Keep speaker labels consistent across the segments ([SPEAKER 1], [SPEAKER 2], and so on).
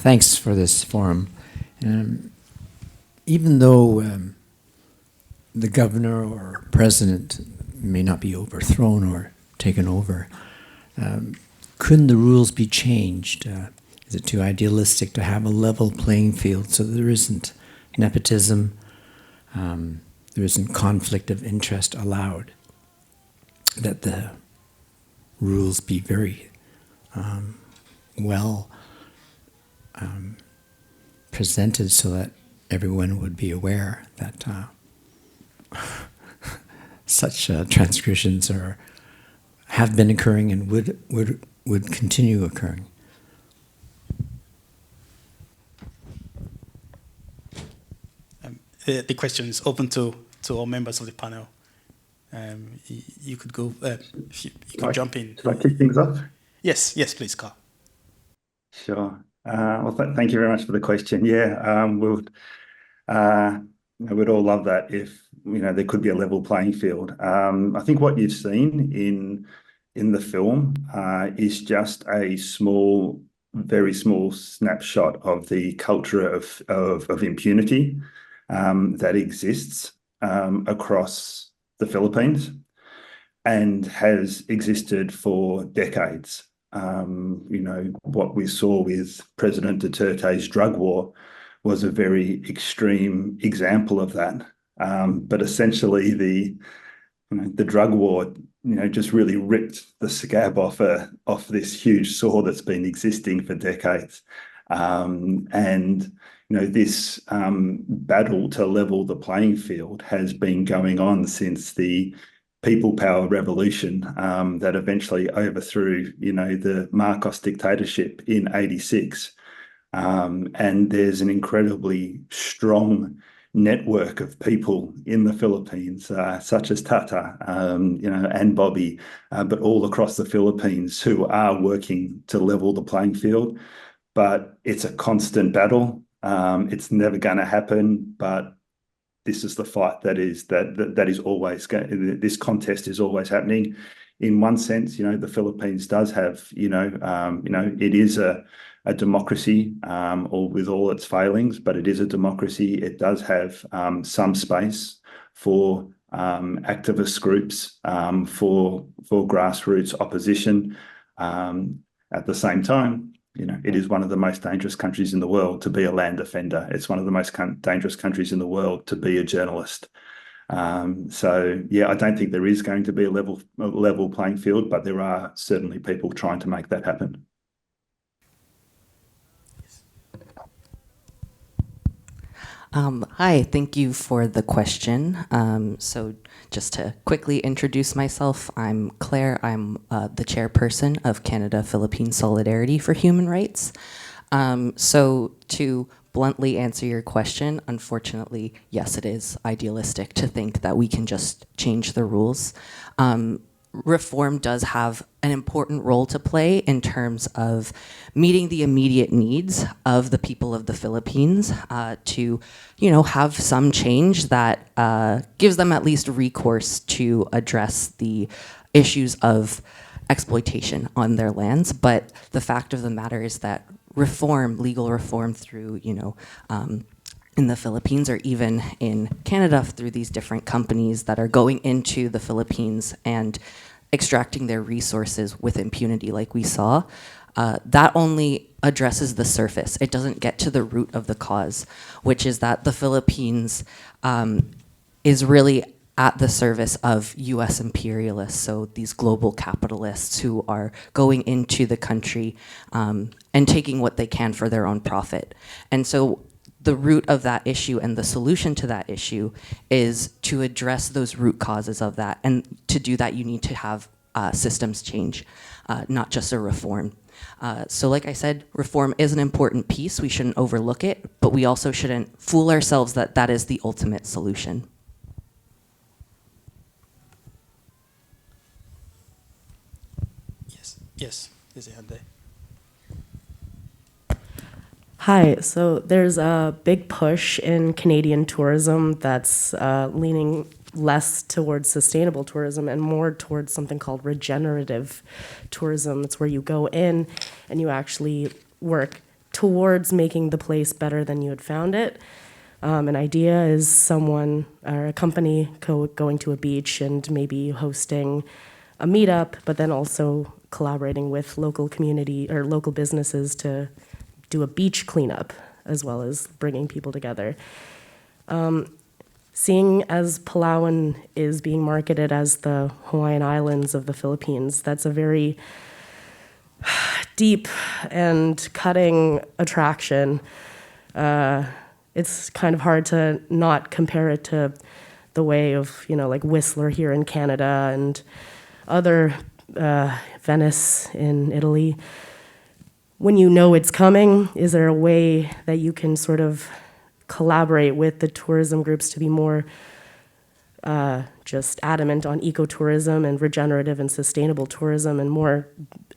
[SPEAKER 1] Thanks for this forum. Even though the governor or president may not be overthrown or taken over, couldn't the rules be changed? Is it too idealistic to have a level playing field so there isn't nepotism, there isn't conflict of interest allowed? That the rules be very well presented so that everyone would be aware that such transgressions have been occurring and would continue occurring.
[SPEAKER 2] The question is open to all members of the panel. You could go. You can jump in.
[SPEAKER 3] Should I kick things off?
[SPEAKER 2] Yes, please, Karl.
[SPEAKER 3] Sure. Well, thank you very much for the question. Yeah, we'd all love that if there could be a level playing field. I think what you've seen in the film is just a very small snapshot of the culture of impunity that exists across the Philippines and has existed for decades. What we saw with President Duterte's drug war was a very extreme example of that. But essentially, the drug war, just really ripped the scab off this huge sore that's been existing for decades. This battle to level the playing field has been going on since the people power revolution that eventually overthrew, the Marcos dictatorship in '86. And there's an incredibly strong network of people in the Philippines, such as Tata, and Bobby, but all across the Philippines who are working to level the playing field. But it's a constant battle. It's never going to happen, but this is the fight that is always going. This contest is always happening. In one sense, the Philippines does have, it is a democracy, or with all its failings, but it is a democracy. It does have some space for activist groups, for grassroots opposition. At the same time, it is one of the most dangerous countries in the world to be a land defender. It's one of the most dangerous countries in the world to be a journalist. So, yeah, I don't think there is going to be a level playing field, but there are certainly people trying to make that happen.
[SPEAKER 4] Hi, thank you for the question. So just to quickly introduce myself, I'm Claire. I'm the chairperson of Canada-Philippines Solidarity for Human Rights. So to bluntly answer your question, unfortunately, yes, it is idealistic to think that we can just change the rules. Reform does have an important role to play in terms of meeting the immediate needs of the people of the Philippines to, have some change that gives them at least recourse to address the issues of exploitation on their lands. But the fact of the matter is that legal reform through, in the Philippines or even in Canada through these different companies that are going into the Philippines and extracting their resources with impunity like we saw, that only addresses the surface. It doesn't get to the root of the cause, which is that the Philippines is really at the service of US imperialists, so these global capitalists who are going into the country and taking what they can for their own profit. And so the root of that issue and the solution to that issue is to address those root causes of that. And to do that, you need to have systems change, not just a reform. So like I said, reform is an important piece. We shouldn't overlook it, but we also shouldn't fool ourselves that that is the ultimate solution.
[SPEAKER 2] Yes, there's a hand there.
[SPEAKER 5] Hi, so there's a big push in Canadian tourism that's leaning less towards sustainable tourism and more towards something called regenerative tourism. It's where you go in and you actually work towards making the place better than you had found it. An idea is someone or a company going to a beach and maybe hosting a meetup, but then also collaborating with local community or local businesses to do a beach cleanup, as well as bringing people together. Seeing as Palawan is being marketed as the Hawaiian Islands of the Philippines, that's a very deep and cutting attraction. It's kind of hard to not compare it to the way of, like Whistler here in Canada and other Venice in Italy. When you know it's coming, is there a way that you can sort of collaborate with the tourism groups to be more just adamant on ecotourism and regenerative and sustainable tourism, and more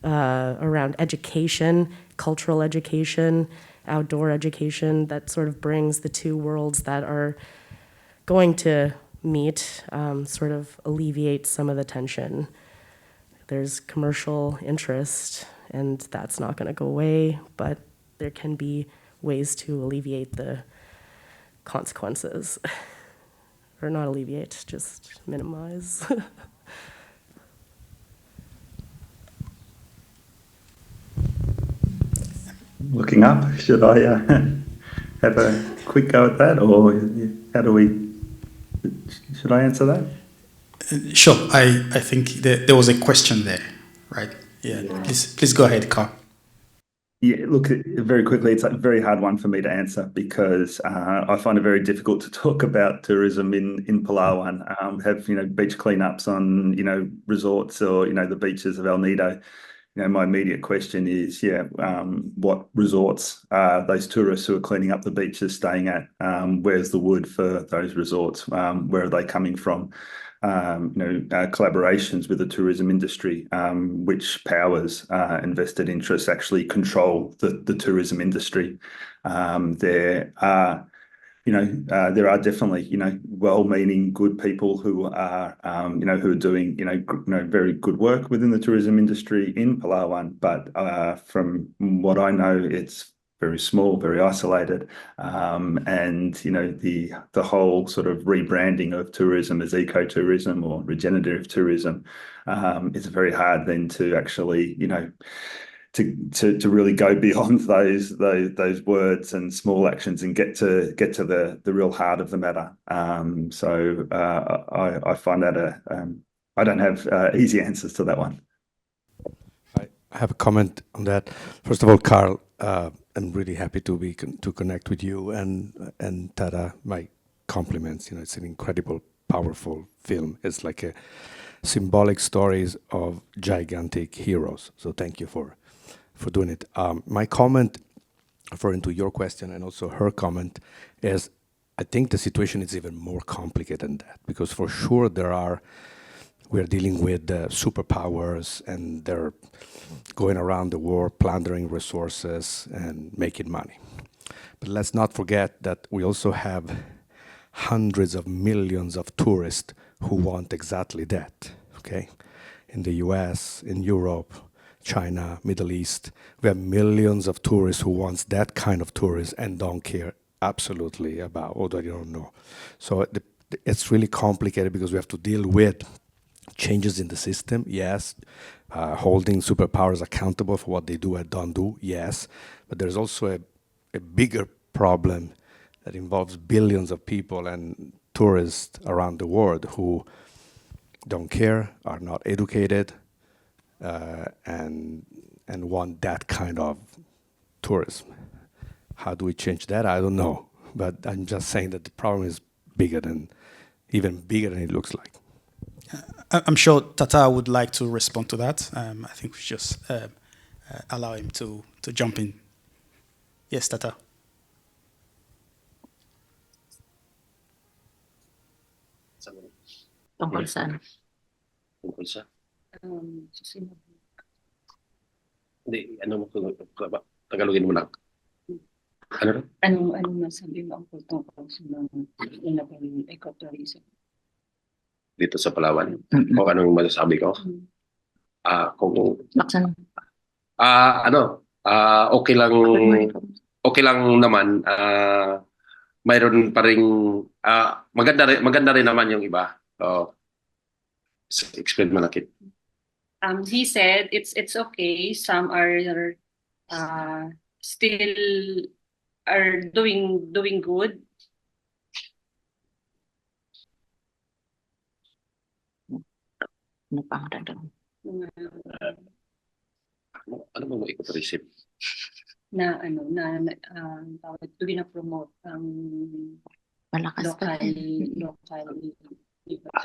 [SPEAKER 5] around education, cultural education, outdoor education, that sort of brings the two worlds that are going to meet, sort of alleviate some of the tension. There's commercial interest, and that's not going to go away, but there can be ways to alleviate the consequences. Or not alleviate, just minimize.
[SPEAKER 3] Looking up, should I have a quick go at that, or how do we? Should I answer that?
[SPEAKER 2] Sure. I think there was a question there, right? Yeah. Please go ahead, Karl.
[SPEAKER 3] Yeah, look, very quickly, it's a very hard one for me to answer because I find it very difficult to talk about tourism in Palawan. Have beach cleanups on resorts or the beaches of El Nido. My immediate question is, what resorts are those tourists who are cleaning up the beaches staying at? Where's the wood for those resorts? Where are they coming from? Collaborations with the tourism industry, which powers invested interests actually control the tourism industry. There are definitely well-meaning good people who are who are doing very good work within the tourism industry in Palawan, but from what I know, it's very small, very isolated, and the whole sort of rebranding of tourism as ecotourism or regenerative tourism is very hard then to actually to really go beyond those words and small actions and get to the real heart of the matter. So I find that I don't have easy answers to that one.
[SPEAKER 6] I have a comment on that. First of all, Karl, I'm really happy to connect with you and Tata. My compliments. It's an incredible, powerful film. It's like a symbolic stories of gigantic heroes. So thank you for doing it. My comment, referring to your question and also her comment, is I think the situation is even more complicated than that, because for sure we're dealing with superpowers, and they're going around the world plundering resources and making money. But let's not forget that we also have hundreds of millions of tourists who want exactly that, okay? In the US, in Europe, China, Middle East, we have millions of tourists who want that kind of tourism and don't care absolutely about, or they don't know. So it's really complicated because we have to deal with changes in the system, yes, holding superpowers accountable for what they do and don't do, yes, but there's also a bigger problem that involves billions of people and tourists around the world who don't care, are not educated, and want that kind of tourism. How do we change that? I don't know, but I'm just saying that the problem is even bigger than it looks like.
[SPEAKER 2] I'm sure Tata would like to respond to that. I think we just allow him to jump in. Yes, Tata.
[SPEAKER 7] Tungkol saan?
[SPEAKER 8] Tungkol sa?
[SPEAKER 7] Susunod.
[SPEAKER 8] Hindi, Tagalogin mo lang. Ano?
[SPEAKER 7] Anong masabi mo ang tungkol sa mga ecotourism?
[SPEAKER 8] Dito sa Palawan? O anong masasabi ko? Kung
[SPEAKER 7] Laksan.
[SPEAKER 8] Okay lang, okay lang naman. Mayroon pa ring maganda rin naman yung iba. Explain mo na, Kit.
[SPEAKER 7] He said it's okay. Some are still are doing good.
[SPEAKER 8] Ano ba mga ecotourism?
[SPEAKER 7] Na tawag to promote local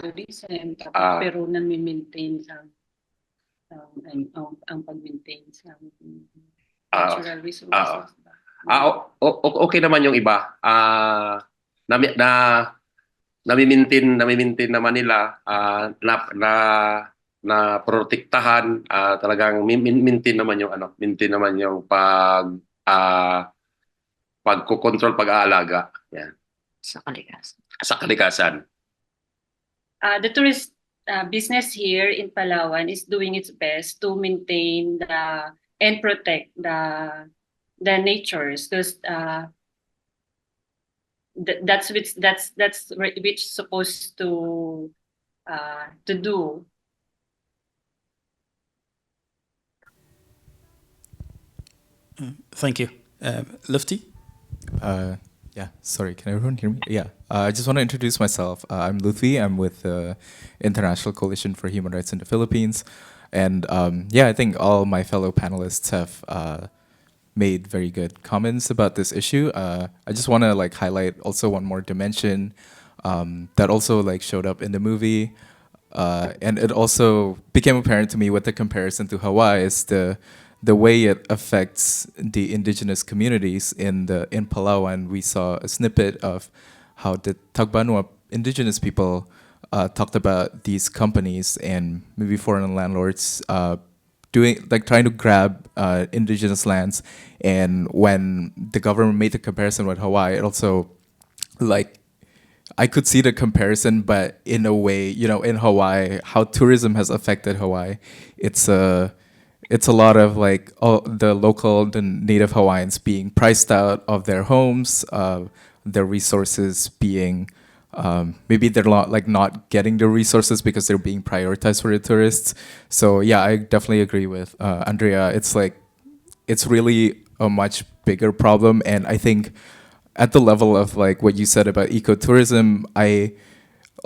[SPEAKER 7] tourism, pero nami-maintain ang pag-maintain sa natural resources.
[SPEAKER 8] Okay naman yung iba. Nami-maintain naman nila, na protektahan, talagang maintain naman yung maintain naman yung pagko-control, pag-aalaga. Yan. Sa kalikasan.
[SPEAKER 7] The tourist business here in Palawan is doing its best to maintain and protect the natures, because that's which supposed to do.
[SPEAKER 2] Thank you. Luthfi?
[SPEAKER 9] Yeah, sorry, can everyone hear me? Yeah, I just want to introduce myself. I'm Luthfi. I'm with the International Coalition for Human Rights in the Philippines. And yeah, I think all my fellow panelists have made very good comments about this issue. I just want to highlight also one more dimension that also showed up in the movie. And it also became apparent to me with the comparison to Hawaii is the way it affects the indigenous communities in Palawan. We saw a snippet of how the Tagbanwa indigenous people talked about these companies and maybe foreign landlords trying to grab indigenous lands. And when the government made the comparison with Hawaii, it also I could see the comparison, but in a way, in Hawaii, how tourism has affected Hawaii, it's a lot of the native Hawaiians being priced out of their homes, their resources being maybe they're not getting the resources because they're being prioritized for the tourists. So yeah, I definitely agree with Andrea. It's really a much bigger problem, and I think at the level of what you said about ecotourism, I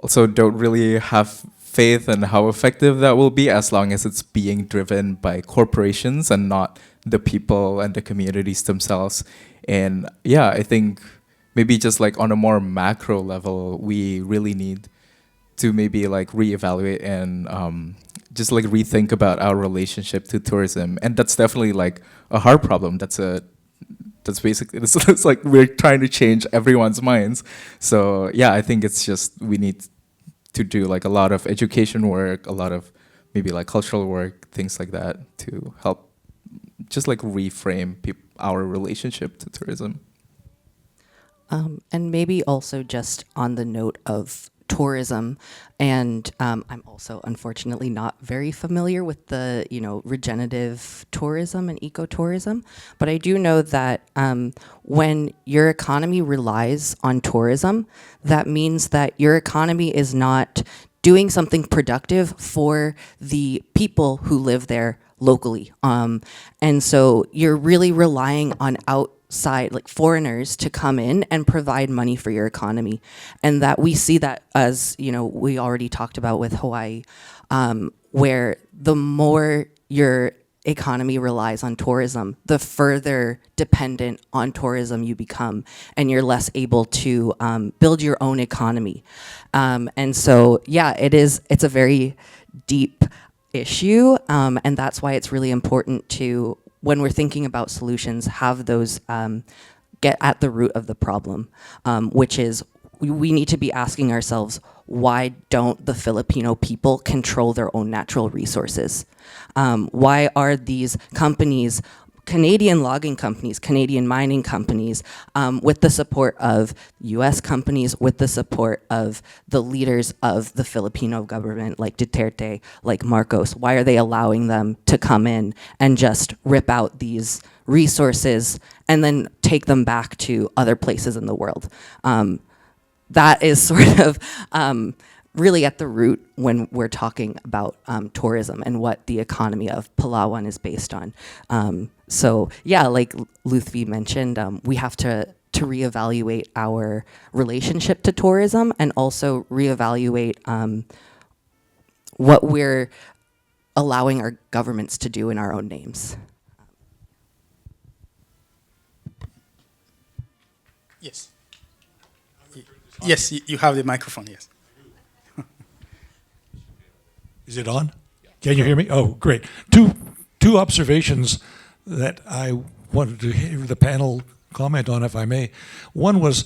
[SPEAKER 9] also don't really have faith in how effective that will be as long as it's being driven by corporations and not the people and the communities themselves. And yeah, I think maybe just on a more macro level, we really need to maybe reevaluate and just rethink about our relationship to tourism. And that's definitely a hard problem. That's basically, it's we're trying to change everyone's minds. So yeah, I think it's just we need to do a lot of education work, a lot of maybe cultural work, things like that to help just reframe our relationship to tourism.
[SPEAKER 4] And maybe also just on the note of tourism, and I'm also unfortunately not very familiar with the regenerative tourism and ecotourism, but I do know that when your economy relies on tourism, that means that your economy is not doing something productive for the people who live there locally, and so you're really relying on outside foreigners to come in and provide money for your economy. And that we see that as we already talked about with Hawaii, where the more your economy relies on tourism, the further dependent on tourism you become, and you're less able to build your own economy. And so yeah, it's a very deep issue, and that's why it's really important to, when we're thinking about solutions, have those get at the root of the problem, which is we need to be asking ourselves, why don't the Filipino people control their own natural resources? Why are these companies, Canadian logging companies, Canadian mining companies, with the support of US companies, with the support of the leaders of the Filipino government, like Duterte, like Marcos, why are they allowing them to come in and just rip out these resources and then take them back to other places in the world. That is sort of really at the root when we're talking about tourism and what the economy of Palawan is based on. So yeah, like Luthfi mentioned, we have to reevaluate our relationship to tourism and also reevaluate what we're allowing our governments to do in our own names.
[SPEAKER 2] Yes. Yes, you have the microphone, yes.
[SPEAKER 10] Is it on? Can you hear me? Oh, great. Two observations that I wanted to hear the panel comment on, if I may. One was,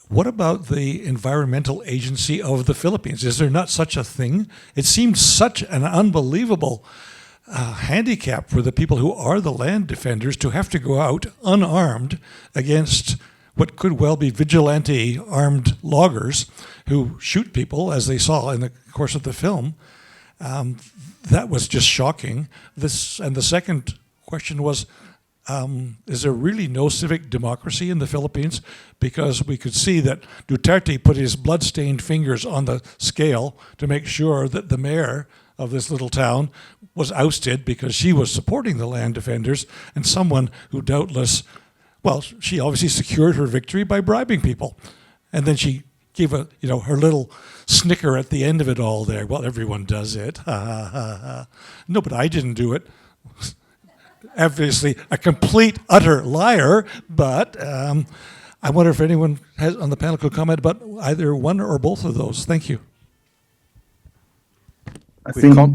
[SPEAKER 10] what about the Environmental Agency of the Philippines? Is there not such a thing? It seems such an unbelievable handicap for the people who are the land defenders to have to go out unarmed against what could well be vigilante armed loggers who shoot people, as they saw in the course of the film. That was just shocking. And the second question was, is there really no civic democracy in the Philippines? Because we could see that Duterte put his blood-stained fingers on the scale to make sure that the mayor of this little town was ousted because she was supporting the land defenders, and someone who doubtless, well, she obviously secured her victory by bribing people. And then she gave her little snicker at the end of it all there. Well, everyone does it. No, but I didn't do it. Obviously, a complete, utter liar. But I wonder if anyone on the panel could comment about either one or both of those. Thank you.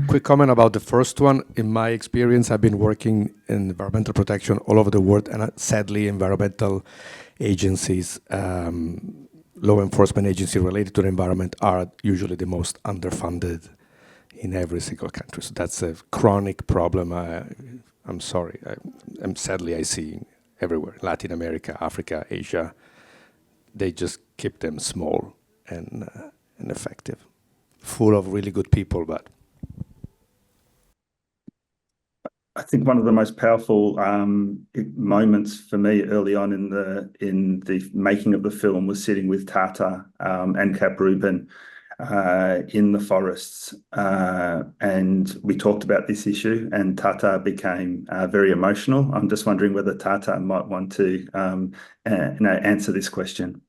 [SPEAKER 6] Quick comment about the first one. In my experience, I've been working in environmental protection all over the world, and sadly, environmental agencies, law enforcement agencies related to the environment are usually the most underfunded in every single country. So that's a chronic problem. I'm sorry. Sadly, I see everywhere. Latin America, Africa, Asia. They just keep them small and effective. Full of really good people, but
[SPEAKER 3] I think one of the most powerful moments for me early on in the making of the film was sitting with Tata and Cap Ruben in the forests, and we talked about this issue. And Tata became very emotional. I'm just wondering whether Tata might want to answer this question.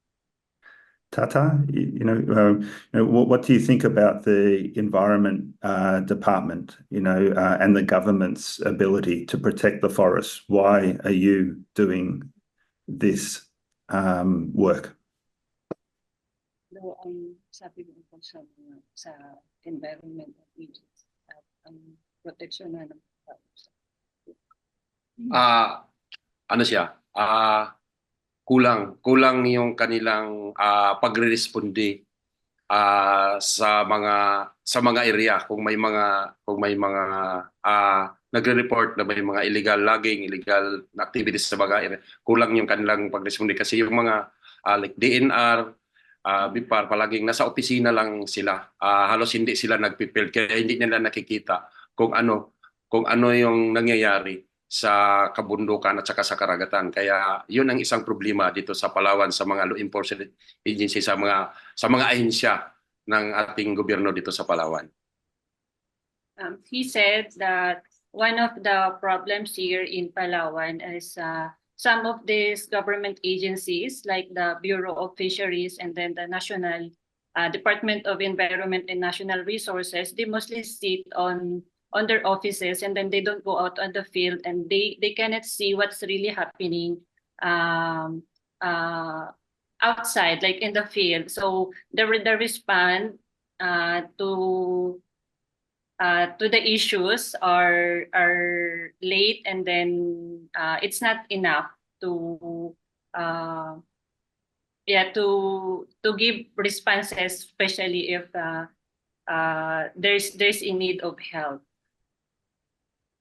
[SPEAKER 3] Tata, what do you think about the Environment Department, and the government's ability to protect the forests? Why are you doing this work?
[SPEAKER 7] Sabi ko sa environment agencies at ang protection ng
[SPEAKER 8] Ano siya? Kulang yung kanilang pagre-responde sa mga area kung may mga nagre-report na may mga illegal logging, illegal activities sa mga area. Kulang yung kanilang pagresponde kasi yung mga like DNR, BIPAR, palaging nasa opisina lang sila. Halos hindi sila nagpipild kaya hindi nila nakikita kung ano yung nangyayari sa kabundukan at saka sa karagatan. Kaya yun ang isang problema dito sa Palawan sa mga law enforcement agency, sa mga ahensya ng ating gobyerno dito sa Palawan.
[SPEAKER 7] He said that one of the problems here in Palawan is some of these government agencies like the Bureau of Fisheries and then the National Department of Environment and National Resources, they mostly sit on their offices and then they don't go out on the field and they cannot see what's really happening outside, like in the field. So the respond to the issues are late, and then it's not enough to give responses, especially if there's a need of help.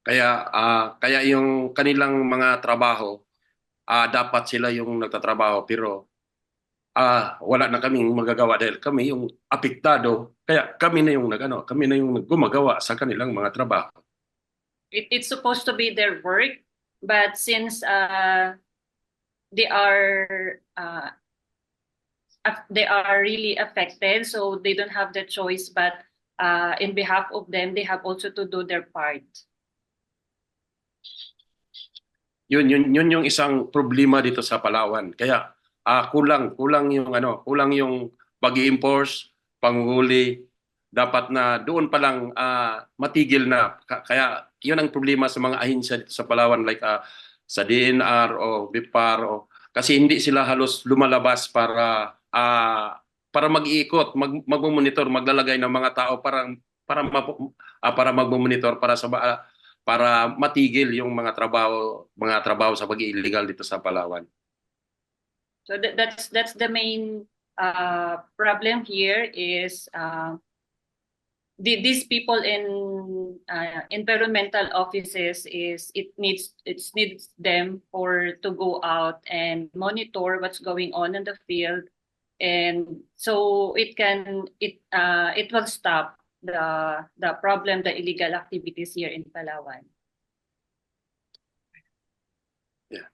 [SPEAKER 8] Kaya yung kanilang mga trabaho, dapat sila yung nagtatrabaho pero wala na kaming magagawa dahil kami yung apektado. Kaya kami na yung gumagawa sa kanilang mga trabaho.
[SPEAKER 7] It's supposed to be their work, but since they are really affected, so they don't have the choice, but in behalf of them, they have also to do their part.
[SPEAKER 8] Yun yung isang problema dito sa Palawan. Kaya kulang yung pag-i-enforce, panghuli. Dapat na doon pa lang matigil na. Kaya yun ang problema sa mga ahensya dito sa Palawan, like sa DNR o BIPAR, kasi hindi sila halos lumalabas para mag-iikot, mag-monitor, maglalagay ng mga tao para mag-monitor para matigil yung mga trabaho sa pag-illegal dito sa Palawan.
[SPEAKER 7] So that's the main problem here is these people in environmental offices it needs them to go out and monitor what's going on in the field, and so it will stop the problem, the illegal activities here in Palawan.
[SPEAKER 8] Yeah.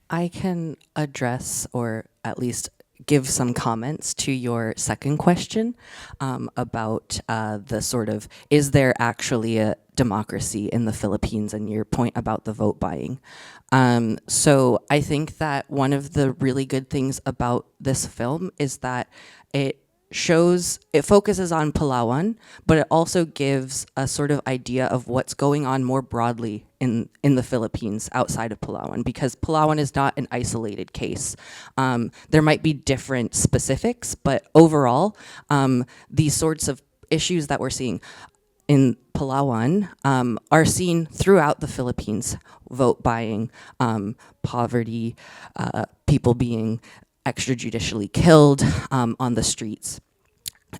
[SPEAKER 4] I can address, or at least give some comments to your second question about the sort of, is there actually a democracy in the Philippines, and your point about the vote buying. So I think that one of the really good things about this film is that it focuses on Palawan, but it also gives a sort of idea of what's going on more broadly in the Philippines outside of Palawan, because Palawan is not an isolated case. There might be different specifics, but overall, these sorts of issues that we're seeing in Palawan are seen throughout the Philippines: vote buying, poverty, people being extrajudicially killed on the streets.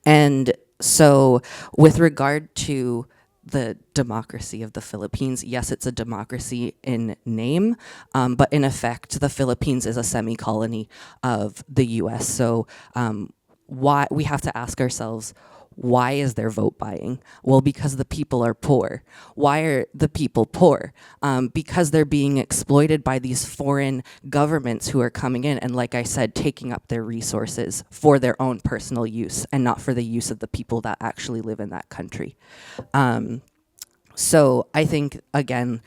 [SPEAKER 4] And so with regard to the democracy of the Philippines, yes, it's a democracy in name, but in effect, the Philippines is a semi-colony of the US. So why we have to ask ourselves, why is there vote buying? Well, because the people are poor. Why are the people poor? Because they're being exploited by these foreign governments who are coming in and, like I said, taking up their resources for their own personal use and not for the use of the people that actually live in that country. So I think, again,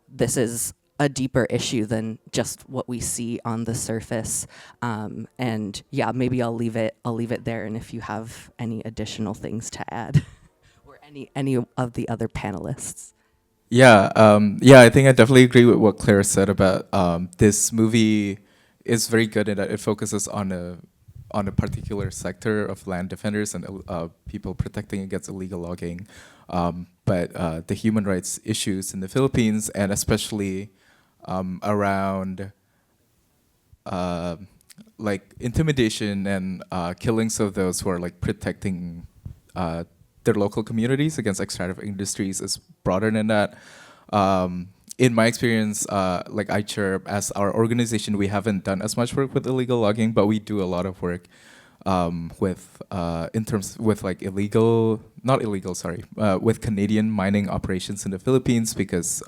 [SPEAKER 4] this is a deeper issue than just what we see on the surface. And yeah, maybe I'll leave it there. And if you have any additional things to add, or any of the other panelists.
[SPEAKER 9] Yeah, I think I definitely agree with what Claire said about this movie is very good in that it focuses on a particular sector of land defenders and people protecting against illegal logging. But the human rights issues in the Philippines, and especially around like intimidation and killings of those who are like protecting their local communities against extractive industries is broader than that. In my experience, like iChirp, as our organization, we haven't done as much work with illegal logging, but we do a lot of work with Canadian mining operations in the Philippines, because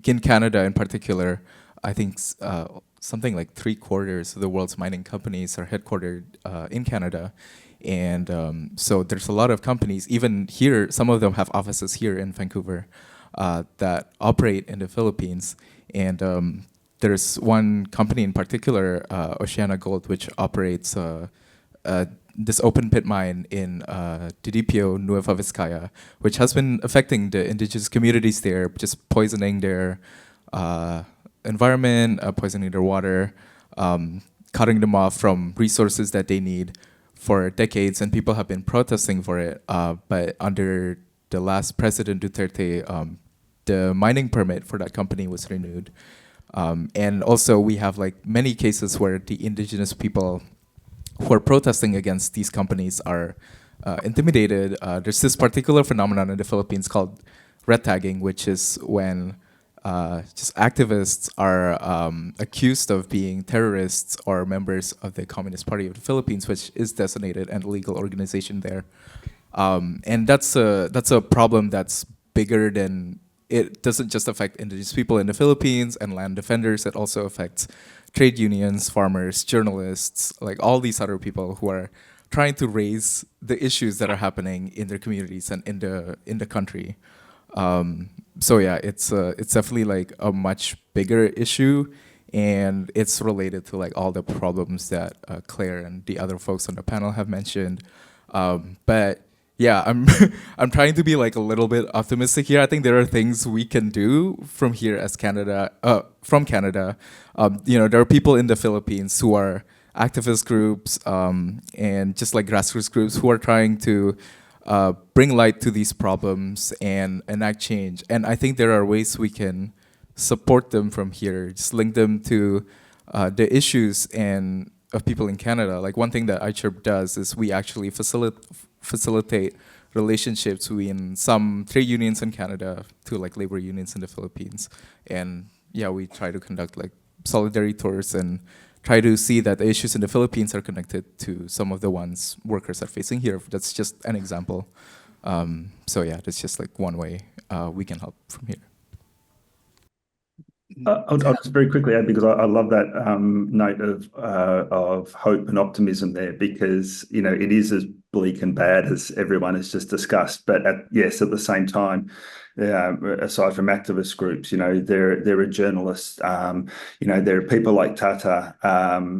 [SPEAKER 9] in Canada in particular, I think something like 3/4 of the world's mining companies are headquartered in Canada. And so there's a lot of companies, even here, some of them have offices here in Vancouver that operate in the Philippines. And there's one company in particular, Oceana Gold, which operates this open pit mine in Didipio, Nueva Vizcaya, which has been affecting the indigenous communities there, just poisoning their environment, poisoning their water, cutting them off from resources that they need for decades, and people have been protesting for it. But under the last President Duterte, the mining permit for that company was renewed. And also we have like many cases where the indigenous people who are protesting against these companies are intimidated. There's this particular phenomenon in the Philippines called red tagging, which is when just activists are accused of being terrorists or members of the Communist Party of the Philippines, which is designated an illegal organization there. And that's a problem that's bigger than, it doesn't just affect indigenous people in the Philippines and land defenders, it also affects trade unions, farmers, journalists, like all these other people who are trying to raise the issues that are happening in their communities and in the country. So yeah, it's definitely like a much bigger issue, and it's related to like all the problems that Claire and the other folks on the panel have mentioned. But yeah, I'm I'm trying to be like a little bit optimistic here. I think there are things we can do from here as Canada, from Canada. You know, there are people in the Philippines who are activist groups and just like grassroots groups who are trying to bring light to these problems and enact change. And I think there are ways we can support them from here, just link them to the issues and of people in Canada. Like one thing that iChirp does is we actually facilitate relationships between some trade unions in Canada to like labor unions in the Philippines. And yeah, we try to conduct like solidarity tours and try to see that the issues in the Philippines are connected to some of the ones workers are facing here. That's just an example. So yeah, that's just like one way we can help from here.
[SPEAKER 3] I'll just very quickly add, because I love that note of hope and optimism there, because you know it is as bleak and bad as everyone has just discussed. But at the same time, aside from activist groups, you know, there are journalists, you know, there are people like Tata,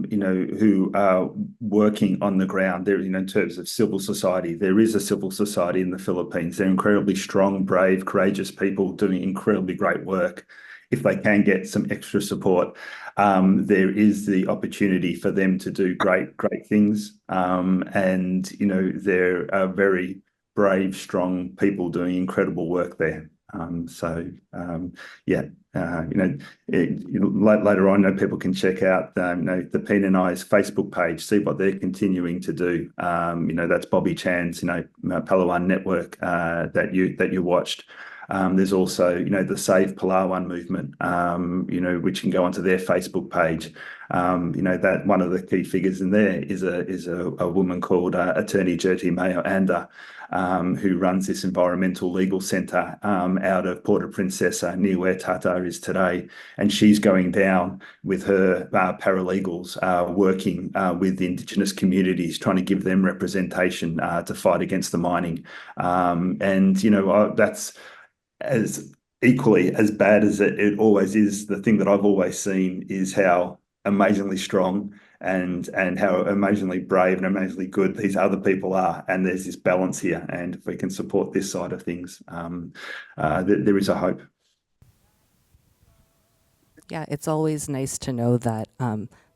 [SPEAKER 3] you know, who are working on the ground. There, you know, in terms of civil society, there is a civil society in the Philippines. They're incredibly strong, brave, courageous people doing incredibly great work. If they can get some extra support, there is the opportunity for them to do great things. And, you know, there are very brave, strong people doing incredible work there. Yeah, you know, later on, you know, people can check out, you know, the PNI's Facebook page, see what they're continuing to do. You know, that's Bobby Chan's, you know, Palawan network that you watched. There's also, you know, the Save Palawan movement, you know, which can go onto their Facebook page. You know, that one of the key figures in there is a woman called Attorney Jyoti Mayo Anda, who runs this environmental legal centre out of Puerto Princesa, near where Tata is today. And she's going down with her paralegals, working with the Indigenous communities, trying to give them representation to fight against the mining. And, you know, that's as equally as bad as it always is. The thing that I've always seen is how amazingly strong and how amazingly brave and amazingly good these other people are. And there's this balance here. And if we can support this side of things, there is a hope.
[SPEAKER 4] Yeah, it's always nice to know that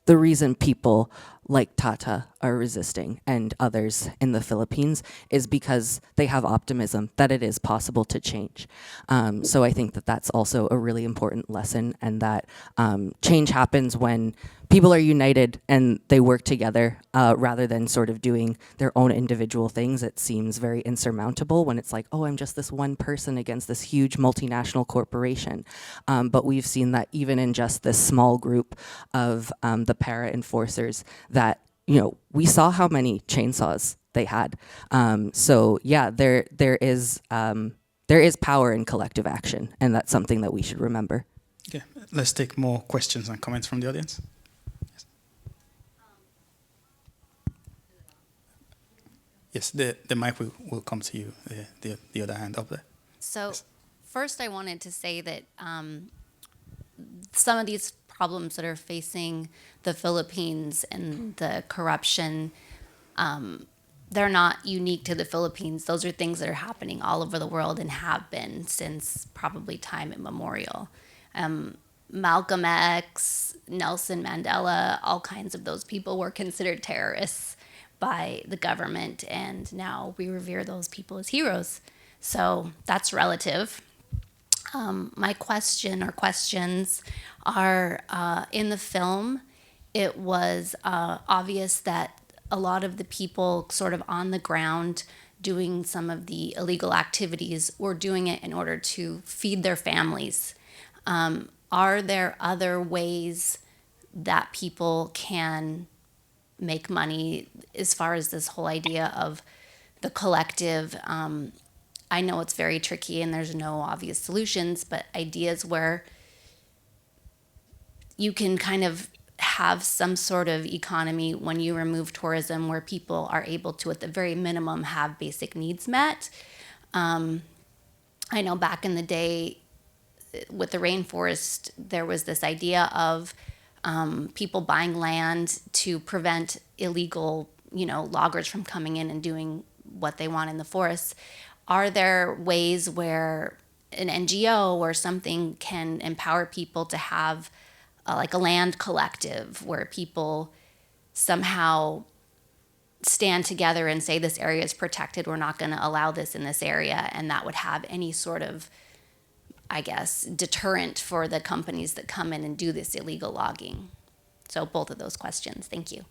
[SPEAKER 4] the reason people like Tata are resisting and others in the Philippines is because they have optimism that it is possible to change. So I think that that's also a really important lesson, and that change happens when people are united and they work together rather than sort of doing their own individual things. It seems very insurmountable when it's like, oh, I'm just this one person against this huge multinational corporation. But we've seen that even in just this small group of the para enforcers, that, you know, we saw how many chainsaws they had. So yeah, there is power in collective action, and that's something that we should remember.
[SPEAKER 2] Okay, let's take more questions and comments from the audience. Yes, the mic will come to you, the other hand up there.
[SPEAKER 11] So first I wanted to say that some of these problems that are facing the Philippines and the corruption, they're not unique to the Philippines. Those are things that are happening all over the world and have been since probably time immemorial. Malcolm X, Nelson Mandela, all kinds of those people were considered terrorists by the government, and now we revere those people as heroes. So that's relative. My question or questions are, in the film, it was obvious that a lot of the people sort of on the ground doing some of the illegal activities were doing it in order to feed their families. Are there other ways that people can make money as far as this whole idea of the collective I know it's very tricky and there's no obvious solutions, but ideas where you can kind of have some sort of economy when you remove tourism where people are able to, at the very minimum, have basic needs met. I know back in the day with the rainforest, there was this idea of people buying land to prevent illegal, loggers from coming in and doing what they want in the forests. Are there ways where an NGO or something can empower people to have like a land collective where people somehow stand together and say this area is protected, we're not going to allow this in this area, and that would have any sort of, I guess, deterrent for the companies that come in and do this illegal logging? So both of those questions. Thank you.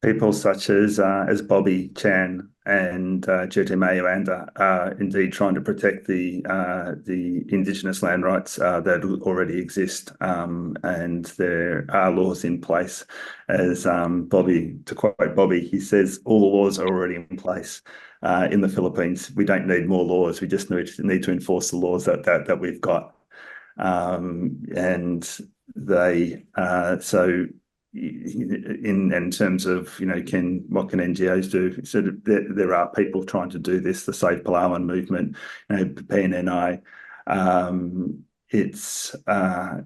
[SPEAKER 3] People such as Bobby Chan and Jyotirmaya Anda are indeed trying to protect the indigenous land rights that already exist, and there are laws in place. As Bobby, to quote Bobby, he says, all the laws are already in place in the Philippines. We don't need more laws. We just need to enforce the laws that we've got. And they so. In terms of what can NGOs do? So there are people trying to do this. The Save Palawan movement, PNNI. It's I'd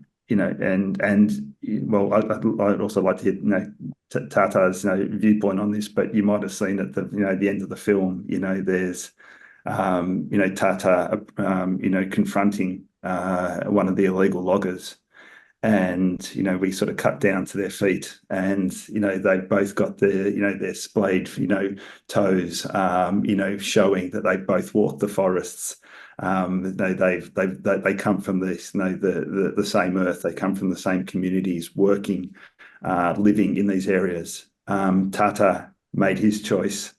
[SPEAKER 3] also like to hear Tata's viewpoint on this. But you might have seen at the end of the film, there's Tata confronting one of the illegal loggers. And we sort of cut down to their feet, and they've both got their splayed toes, showing that they both walk the forests. They come from the same earth. They come from the same communities, working, living in these areas. Tata made his choice.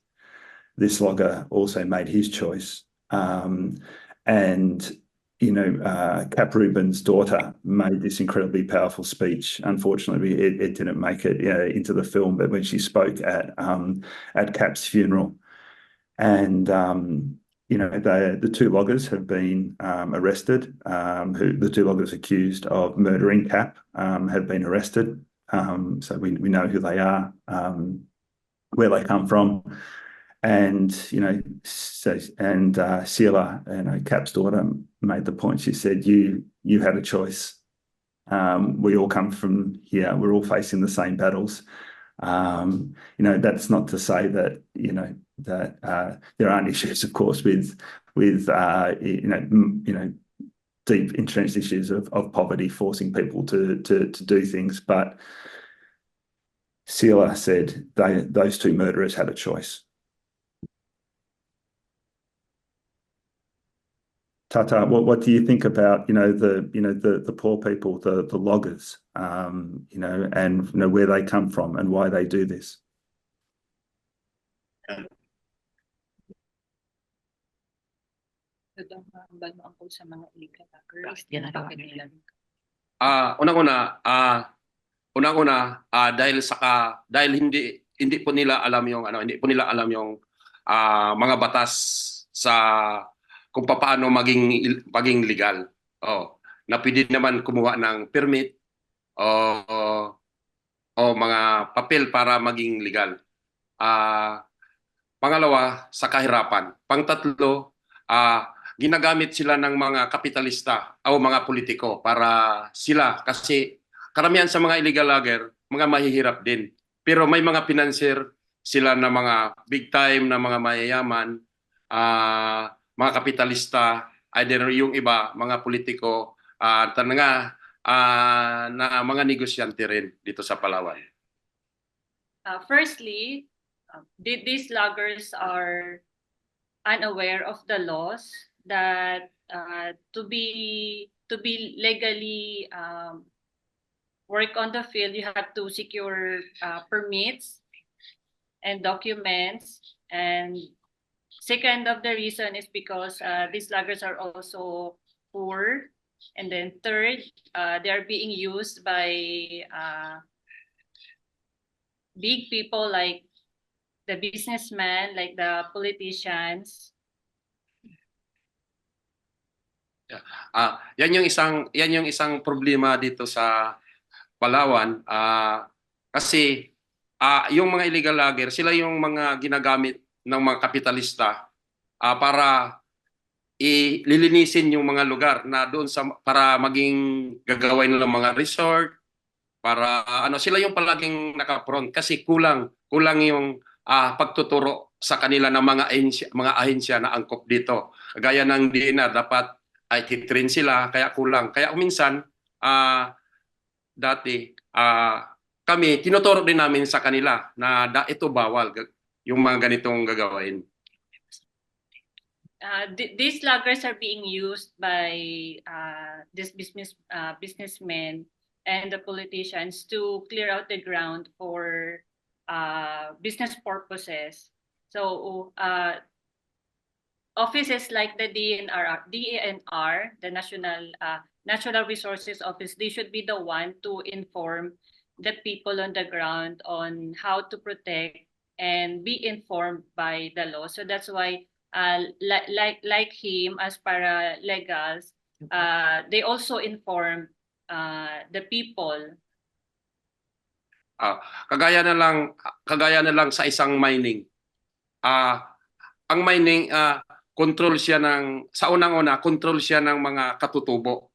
[SPEAKER 3] This logger also made his choice, and. Cap Rubin's daughter made this incredibly powerful speech. Unfortunately, it didn't make it into the film, but when she spoke at Cap's funeral, and the two loggers have been arrested. The two loggers accused of murdering Cap have been arrested. So we know who they are, where they come from. And Sheila, Cap's daughter, made the point. She said, "You had a choice. We all come from here. We're all facing the same battles." That's not to say that that there aren't issues, of course, with deep entrenched issues of poverty forcing people to do things. But Sheila said those two murderers had a choice. Tata, what do you think about the poor people, the loggers, and where they come from and why they do this?
[SPEAKER 8] Dahil hindi po nila alam yung mga batas sa kung paano maging legal. Na pwede naman kumuha ng permit o mga papel para maging legal. Pangalawa, sa kahirapan. Pangtatlo, ginagamit sila ng mga kapitalista o mga politiko para sila, kasi karamihan sa mga illegal logger, mga mahihirap din. Pero may mga financier sila na mga big time na mga mayayaman, mga kapitalista, either yung iba, mga politiko, na mga negosyante rin dito sa Palawan.
[SPEAKER 7] Firstly, these loggers are unaware of the laws that to be legally work on the field, you have to secure permits and documents. And second of the reason is because these loggers are also poor. And then third, they are being used by big people like the businessmen, like the politicians.
[SPEAKER 8] Yan yung isang problema dito sa Palawan, kasi yung mga illegal logger, sila yung mga ginagamit ng mga kapitalista para ililinisin yung mga lugar na doon sa para maging gagawin ng mga resort, para sila yung palaging naka-front kasi kulang yung pagtuturo sa kanila ng mga ahensya na angkop dito. Gaya ng DNR, dapat ay titrain sila, kaya kulang. Kaya minsan dati kami tinuturo din namin sa kanila na ito bawal yung mga ganitong gagawin.
[SPEAKER 7] These loggers are being used by these businessmen and the politicians to clear out the ground for business purposes. So offices like the DNR, the Natural Resources Office, they should be the one to inform the people on the ground on how to protect and be informed by the law. So that's why, like him as paralegals, they also inform the people.
[SPEAKER 8] Kagaya na lang sa isang mining. Ang mining control siya sa unang-una control siya ng mga katutubo.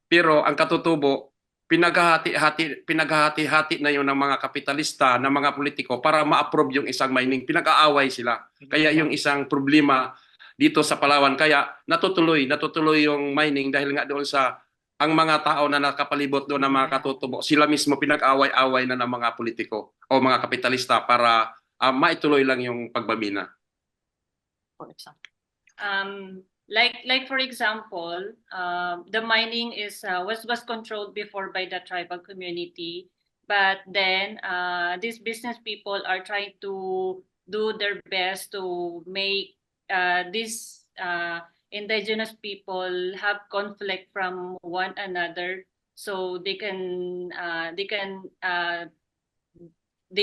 [SPEAKER 8] Pero ang katutubo pinaghahati-hati na yun ng mga kapitalista, ng mga politiko para ma-approve yung isang mining. Pinag-aaway sila. Kaya yung isang problema dito sa Palawan, kaya natutuloy yung mining dahil nga doon sa ang mga tao na nakapalibot doon ng mga katutubo, sila mismo pinag-away-away na ng mga politiko o mga kapitalista para maituloy lang yung pagbamina.
[SPEAKER 7] For example, like for example, the mining was controlled before by the tribal community, but then these business people are trying to do their best to make these indigenous people have conflict from one another, so they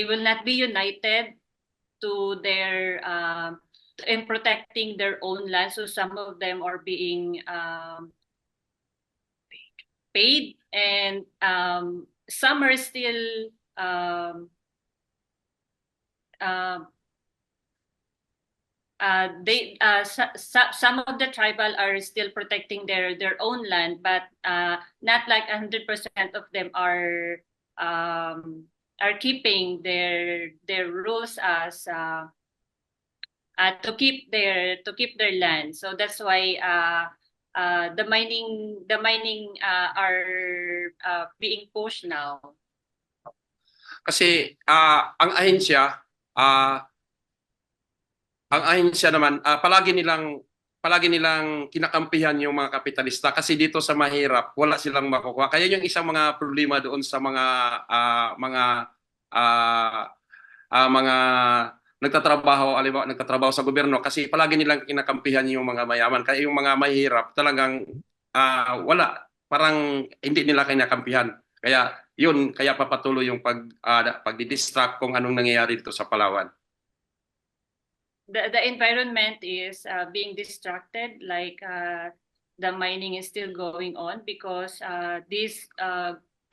[SPEAKER 7] will not be united to their in protecting their own land. So some of them are being paid, and some are still some of the tribal are still protecting their own land, but not like 100% of them are keeping their rules as to keep their land. So that's why the mining are being pushed now.
[SPEAKER 8] Kasi ang ahensya naman palagi nilang kinakampihan yung mga kapitalista kasi dito sa mahirap wala silang makukuha. Kaya yung isang mga problema doon sa mga nagtatrabaho sa gobyerno kasi palagi nilang kinakampihan yung mga mayaman. Kaya yung mga mahirap talagang wala, parang hindi nila kinakampihan. Kaya papatuloy yung pagdidistract kung anong nangyayari dito sa Palawan.
[SPEAKER 7] The environment is being distracted, like the mining is still going on because these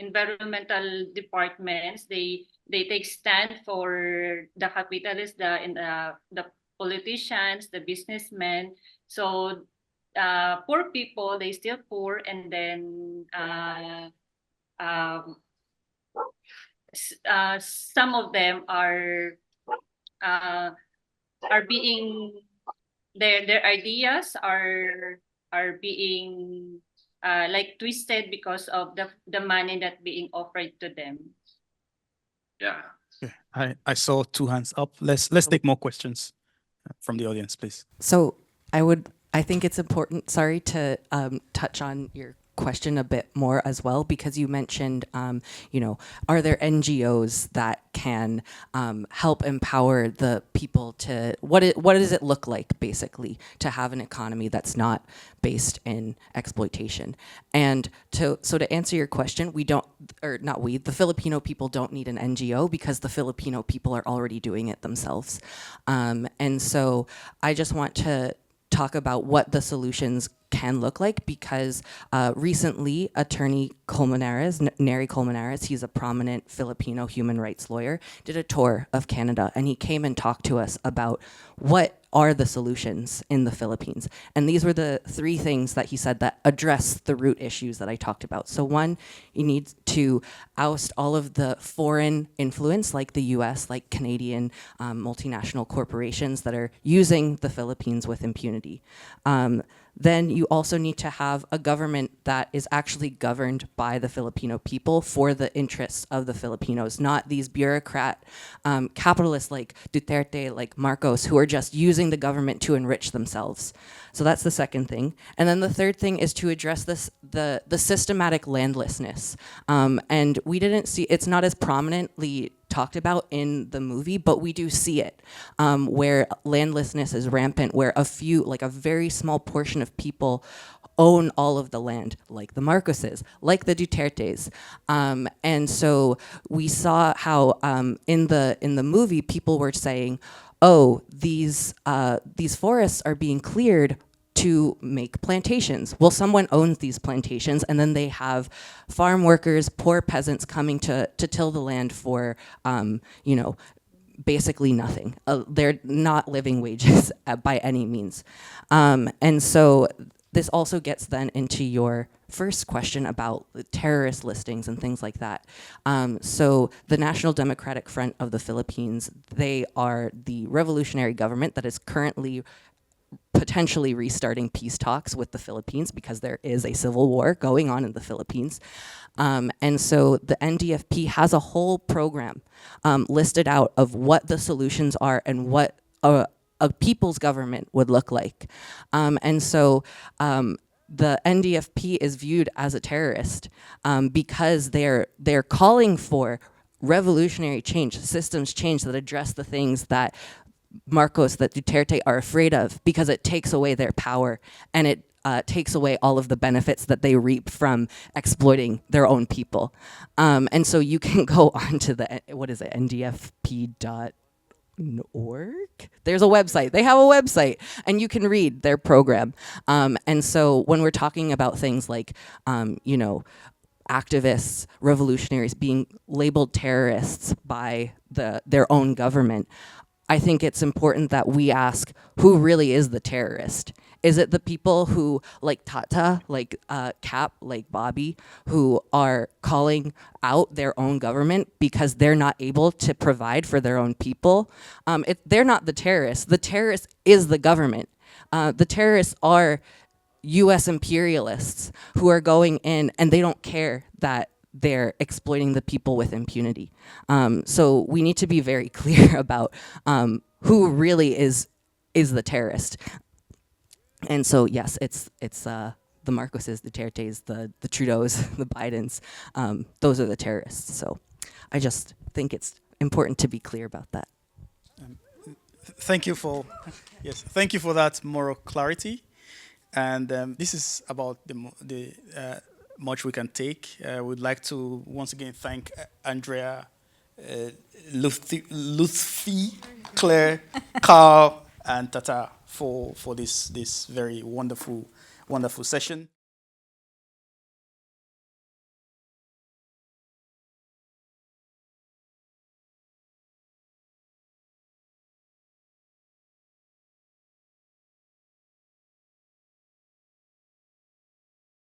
[SPEAKER 7] environmental departments, they take stand for the capitalists, the politicians, the businessmen. So poor people, they still poor, and then some of them are being their ideas are being like twisted because of the money that being offered to them.
[SPEAKER 8] Yeah.
[SPEAKER 2] I saw two hands up. Let's take more questions from the audience, please.
[SPEAKER 4] So I think it's important, sorry, to touch on your question a bit more as well, because you mentioned, are there NGOs that can help empower the people to, what does it look like, basically, to have an economy that's not based in exploitation? And so to answer your question, the Filipino people don't need an NGO because the Filipino people are already doing it themselves. And so I just want to talk about what the solutions can look like, because recently attorney Neri Colmenares, he's a prominent Filipino human rights lawyer, did a tour of Canada, and he came and talked to us about what are the solutions in the Philippines. And these were the 3 things that he said that address the root issues that I talked about. So 1, you need to oust all of the foreign influence, like the US, like Canadian multinational corporations that are using the Philippines with impunity. Then you also need to have a government that is actually governed by the Filipino people for the interests of the Filipinos, not these bureaucrat capitalists like Duterte, like Marcos, who are just using the government to enrich themselves. So that's the second thing. And then the third thing is to address the systematic landlessness. And we didn't see, it's not as prominently talked about in the movie, but we do see it, where landlessness is rampant, where a very small portion of people own all of the land, like the Marcoses, like the Dutertes. And so we saw how in the movie, people were saying, oh, these forests are being cleared to make plantations. Well, someone owns these plantations, and then they have farm workers, poor peasants coming to till the land for, basically nothing. They're not living wages by any means. And so this also gets then into your first question about the terrorist listings and things like that. So the National Democratic Front of the Philippines, they are the revolutionary government that is currently potentially restarting peace talks with the Philippines, because there is a civil war going on in the Philippines. And so the NDFP has a whole program listed out of what the solutions are and what a people's government would look like. And so the NDFP is viewed as a terrorist because they're calling for revolutionary change, systems change that address the things that Marcos, that Duterte are afraid of, because it takes away their power, and it takes away all of the benefits that they reap from exploiting their own people. And so you can go on to ndfp.org. There's a website. They have a website, and you can read their program. And so when we're talking about things like, activists, revolutionaries being labeled terrorists by their own government, I think it's important that we ask, who really is the terrorist? Is it the people who, like Tata, like Cap, like Bobby, who are calling out their own government because they're not able to provide for their own people? They're not the terrorists. The terrorist is the government. The terrorists are US imperialists who are going in, and they don't care that they're exploiting the people with impunity. So we need to be very clear about who really is the terrorist. And so yes, it's the Marcoses, the Dutertes, the Trudeaus, the Bidens. Those are the terrorists. So I just think it's important to be clear about that.
[SPEAKER 2] Thank you for that moral clarity. And this is about the much we can take. We'd like to once again thank Andrea, Luthfi, Clair, Karl, and Tata for this very wonderful session.